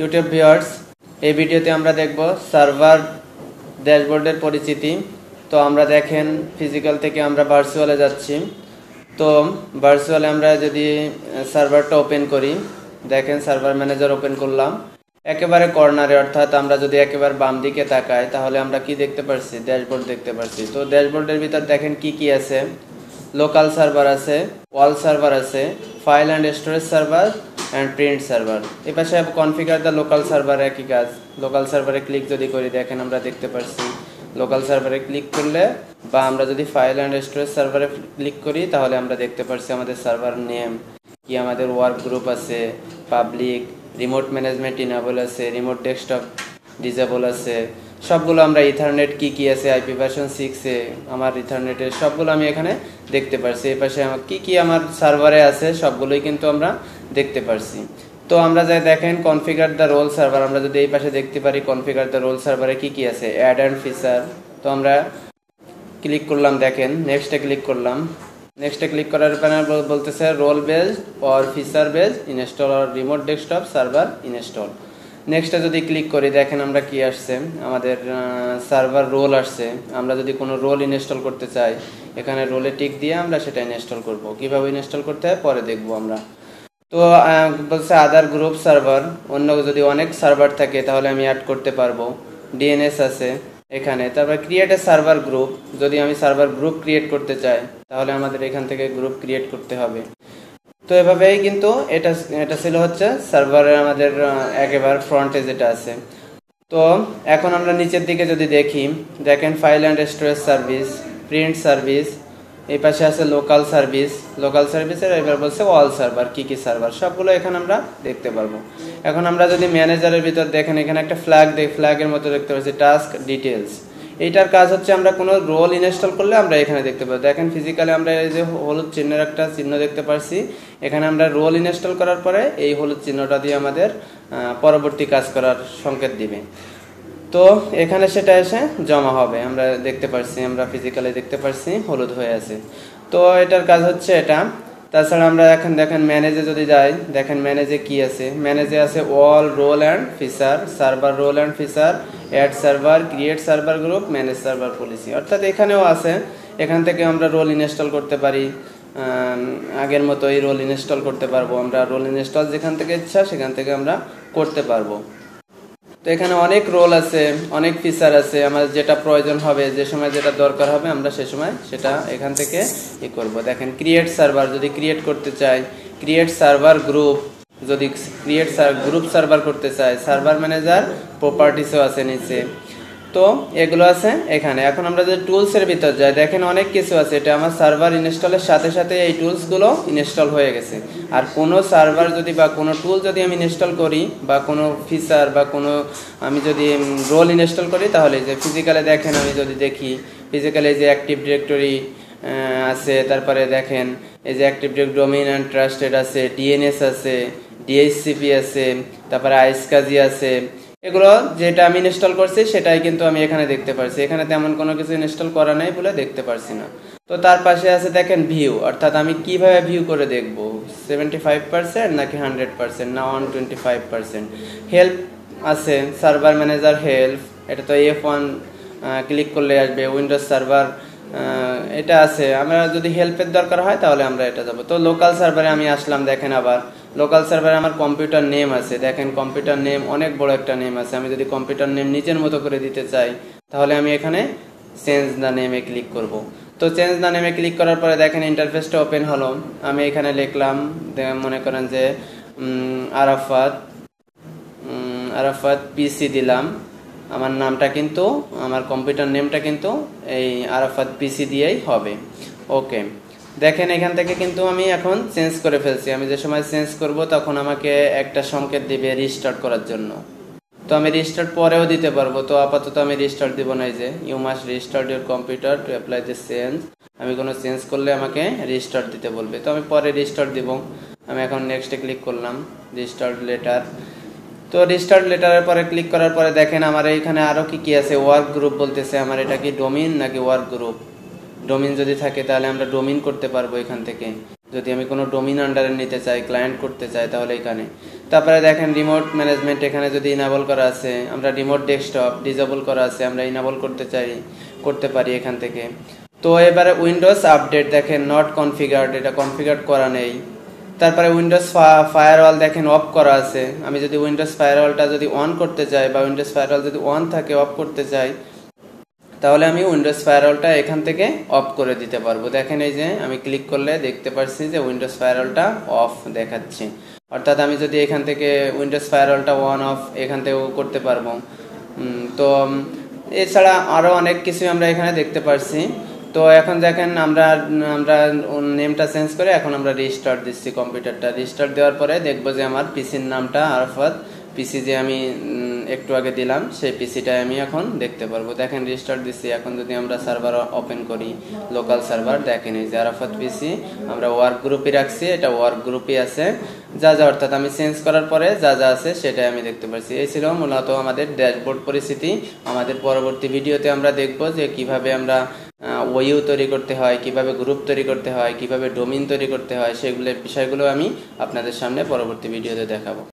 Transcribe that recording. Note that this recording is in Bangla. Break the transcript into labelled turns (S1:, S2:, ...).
S1: ইউটিউব ভিউয়ার্স, এই ভিডিওতে আমরা দেখব সার্ভার ড্যাশবোর্ডের পরিচিতি। তো আমরা দেখেন ফিজিক্যাল থেকে আমরা ভার্চুয়ালে যাচ্ছি। তো ভার্চুয়ালে আমরা যদি সার্ভারটা ওপেন করি, দেখেন সার্ভার ম্যানেজার ওপেন করলাম। একেবারে কর্নারে, অর্থাৎ আমরা যদি একেবারে বাম দিকে তাকাই তাহলে আমরা কি দেখতে পারছি? ড্যাশবোর্ড দেখতে পারছি। তো ড্যাশবোর্ডের ভিতর দেখেন কি কি আছে। লোকাল সার্ভার আছে, ওয়াল সার্ভার আছে, file and storage server and print server. এই পাশে কনফিগার দ্য লোকাল সার্ভার, একই কাজ। লোকাল সার্ভারে ক্লিক যদি করি দেখেন আমরা দেখতে পাচ্ছি লোকাল সার্ভারে ক্লিক করলে বা আমরা যদি ফাইল অ্যান্ড স্টোরেজ সার্ভারে ক্লিক করি তাহলে আমরা দেখতে পাচ্ছি আমাদের সার্ভার নেম কি, আমাদের ওয়ার্ক গ্রুপ আছে, পাবলিক, রিমোট ম্যানেজমেন্ট ইনেবল আছে, রিমোট ডেস্কটপ ডিসেবল আছে, সবগুলো আমরা ইথারনেট কি কি আছে, আইপি ভার্সন 6 আমার ইথারনেটের সবগুলো আমি এখানে দেখতে পারছি। এই পাশে আমার কি কি আমার সার্ভারে আছে সবগুলোই কিন্তু আমরা দেখতে পারছি। তো আমরা যাই দেখেন কনফিগার দ্য রোল সার্ভার, আমরা যদি এই পাশে দেখতে পারি কনফিগার দ্য রোল সার্ভারে কি কি আছে, অ্যাড অ্যান্ড ফিচার। তো আমরা ক্লিক করলাম, দেখেন নেক্সটে ক্লিক করলাম। নেক্সটে ক্লিক করার পর বলতেছে role based or feature based install or remote desktop server install. নেক্সটে যদি ক্লিক করি দেখেন আমরা কি আসছে, আমাদের সার্ভার রোল আসছে। আমরা যদি কোনো রোল ইনস্টল করতে চাই এখানে রোলে টিক দিয়ে আমরা সেটা ইনস্টল করব। কিভাবে ইনস্টল করতে হয় পরে দেখবো আমরা। তো বলছে আদার গ্রুপ সার্ভার, অন্য যদি অনেক সার্ভার থাকে তাহলে আমি অ্যাড করতে পারবো। ডিএনএস আছে এখানে। তারপর ক্রিয়েট এ সার্ভার গ্রুপ, যদি আমি সার্ভার গ্রুপ ক্রিয়েট করতে চাই তাহলে আমাদের এখান থেকে গ্রুপ ক্রিয়েট করতে হবে। তো এভাবেই কিন্তু এটা ছিল হচ্ছে সার্ভারের আমাদের একেবারে ফ্রন্টে যেটা আছে। তো এখন আমরা নিচের দিকে যদি দেখি দেখেন file and storage service, print service, এই পাশে আছে লোকাল সার্ভিস। লোকাল সার্ভিসের এবার বলছে অল সার্ভার, কি কি সার্ভার সবগুলো এখানে আমরা দেখতে পারবো। এখন আমরা যদি ম্যানেজারের ভিতর দেখেন এখানে একটা ফ্ল্যাগের মতো দেখতে পাচ্ছি, টাস্ক ডিটেলস। এইটার কাজ হচ্ছে আমরা কোনো রোল ইনস্টল করলে আমরা এখানে দেখতে পাবো। দেখেন ফিজিক্যালি আমরা এই যে হলুদ চিহ্নের একটা চিহ্ন দেখতে পাচ্ছি, এখানে আমরা রোল ইনস্টল করার পরে এই হলুদ চিহ্নটা দিয়ে আমাদের পরবর্তী কাজ করার সংকেত দিবে। তো এখানে সেটা এসে জমা হবে, আমরা দেখতে পাচ্ছি, আমরা ফিজিক্যালি দেখতে পাচ্ছি হলুদ হয়ে আছে। তো এটার কাজ হচ্ছে এটা। তাছাড়া আমরা এখন দেখেন ম্যানেজে যদি যাই দেখেন ম্যানেজে কি আছে, ম্যানেজে আছে all role and feature, server role and feature, add server, create server group, manage server policy. অর্থাৎ এখানেও আছে, এখান থেকে আমরা রোল ইনস্টল করতে পারি। আগের মতো এই রোল ইনস্টল করতে পারবো আমরা। রোল ইনস্টল যেখান থেকে ইচ্ছা সেখান থেকে আমরা করতে পারবো। তো এখানে অনেক রোল আছে, অনেক ফিচার আছে, আমার যেটা প্রয়োজন হবে, যে সময় যেটা দরকার হবে আমরা সে সময় সেটা এখান থেকে করব। দেখেন ক্রিয়েট সার্ভার যদি ক্রিয়েট করতে চাই, ক্রিয়েট সার্ভার গ্রুপ যদি গ্রুপ সার্ভার করতে চাই, সার্ভার ম্যানেজার প্রপার্টিসও আছে নিচে। তো এগুলো আছে এখানে। এখন আমরা যদি টুলসের ভিতর যাই দেখেন অনেক কিছু আছে। এটা আমার সার্ভার ইনস্টলের সাথে সাথে এই টুলসগুলো ইনস্টল হয়ে গেছে। আর কোনো সার্ভার যদি বা কোনো টুল যদি আমি ইনস্টল করি বা কোনো ফিচার বা কোনো আমি যদি রোল ইনস্টল করি তাহলে যে ফিজিক্যালে দেখেন আমি যদি দেখি ফিজিক্যালে যে অ্যাক্টিভ ডিরেক্টরি আছে, তারপরে দেখেন এই যে active directory domain and trusted আছে, ডিএনএস আছে, ডিএইচসিপি আছে, তারপরে আইসকাজি আছে। এগুলো যেটা আমি ইনস্টল করছি সেটাই কিন্তু আমি এখানে দেখতে পারছি। এখানে তেমন কোনো কিছু ইনস্টল করা নাই বলে দেখতে পারছি না। তো তার পাশে আছে দেখেন ভিউ, অর্থাৎ আমি কিভাবে ভিউ করে দেখব, 75% নাকি 100% না 125%। হেল্প আছে, সার্ভার ম্যানেজার হেল্প, এটা তো F1 ক্লিক করলে আসবে। উইন্ডোজ সার্ভার এটা আছে, আমরা যদি হেল্পের দরকার হয় তাহলে আমরা এটা যাব। তো লোকাল সার্ভারে আমি আসলাম, দেখেন আবার লোকাল সার্ভারে আমার কম্পিউটার নেম আছে। দেখেন কম্পিউটার নেম অনেক বড় একটা নেম আছে। আমি যদি কম্পিউটার নেম নিজের মতো করে দিতে চাই তাহলে আমি এখানে চেঞ্জ দ্য নেমে ক্লিক করব। তো চেঞ্জ দ্য নেমে ক্লিক করার পরে দেখেন ইন্টারফেসটা ওপেন হলো। আমি এখানে লিখলাম, মনে করেন যে আরাফাত পিসি দিলাম। আমার নামটা কিন্তু আমার কম্পিউটার নেমটা কিন্তু এই আরাফাত পিসি দিয়েই হবে। ওকে, দেখেন এখান থেকে কিন্তু আমি এখন চেঞ্জ করে ফেলছি। আমি যে সময় চেঞ্জ করব তখন আমাকে একটা সংকেত দিবে রিস্টার্ট করার জন্য। তো আমি রিস্টার্ট পরেও দিতে পারবো। তো আপাতত আমি রিস্টার্ট দিব না, যে you must restart your computer to apply this change. আমি কোনো চেঞ্জ করলে আমাকে রিস্টার্ট দিতে বলবে, তো আমি পরে রিস্টার্ট দিব। আমি এখন নেক্সটে ক্লিক করলাম, রিস্টার্ট লেটার। তো রিস্টার্ট লেটারের পরে ক্লিক করার পরে দেখেন আমার এইখানে আরো কি কি আছে, ওয়ার্ক গ্রুপ বলতেছে। আমার এটা কি ডোমিন নাকি ওয়ার্ক গ্রুপ? ডোমিন যদি থাকে তাহলে আমরা ডোমিন করতে পারবো এখান থেকে। যদি আমি কোনো ডোমিন আন্ডারে নিতে চাই, ক্লায়েন্ট করতে চাই তাহলে এখানে। তারপরে দেখেন রিমোট ম্যানেজমেন্ট এখানে যদি ইনেবল করা আছে, আমরা রিমোট ডেস্কটপ ডিসেবল করা আছে, আমরা ইনেবল করতে পারি এখান থেকে। তো এবারে উইন্ডোজ আপডেট দেখেন নট কনফিগার্ড, এটা কনফিগার করা নেই। তারপরে উইন্ডোজ ফায়ারওয়াল দেখেন অফ করা আছে। আমি যদি উইন্ডোজ ফায়ারওয়ালটা যদি অন করতে চাই বা উইন্ডোজ ফায়ারওয়াল যদি অন থাকে অফ করতে চাই, তাহলে আমি উইন্ডোজ ফায়ারওয়ালটা এখান থেকে অফ করে দিতে পারবো। দেখেন এই যে আমি ক্লিক করলে দেখতে পাচ্ছি যে উইন্ডোজ ফায়ারওয়ালটা অফ দেখাচ্ছে। অর্থাৎ আমি যদি এখান থেকে উইন্ডোজ ফায়ারওয়ালটা অন অফ এখান থেকেও করতে পারবো। তো এছাড়া আরও অনেক কিছু আমরা এখানে দেখতে পাচ্ছি। তো এখন দেখেন আমরা নেমটা চেঞ্জ করে এখন আমরা রিস্টার্ট দিচ্ছি কম্পিউটারটা। রিস্টার্ট দেওয়ার পরে দেখবো যে আমার পিসির নামটা আরাফাত, পিসি যে আমি একটু আগে দিলাম সেই পিসিটাই আমি এখন দেখতে পারবো। দেখেন রিস্টার্ট দিচ্ছি। এখন যদি আমরা সার্ভার ওপেন করি লোকাল সার্ভার, দেখেন এই যে আরাফাত পিসি আমরা ওয়ার্ক গ্রুপে রাখছি, এটা ওয়ার্ক গ্রুপে আছে যা অর্থাৎ আমি চেঞ্জ করার পরে যা আছে সেটাই আমি দেখতে পাচ্ছি। এই ছিল মূলত আমাদের ড্যাশবোর্ড পরিস্থিতি। আমাদের পরবর্তী ভিডিওতে আমরা দেখব যে কিভাবে আমরা ওইউ তৈরি করতে হয়, কিভাবে গ্রুপ তৈরি করতে হয়, কিভাবে ডোমেইন তৈরি করতে হয়, সেগুলোর বিষয়গুলো আমি আপনাদের সামনে পরবর্তী ভিডিওতে দেখাবো।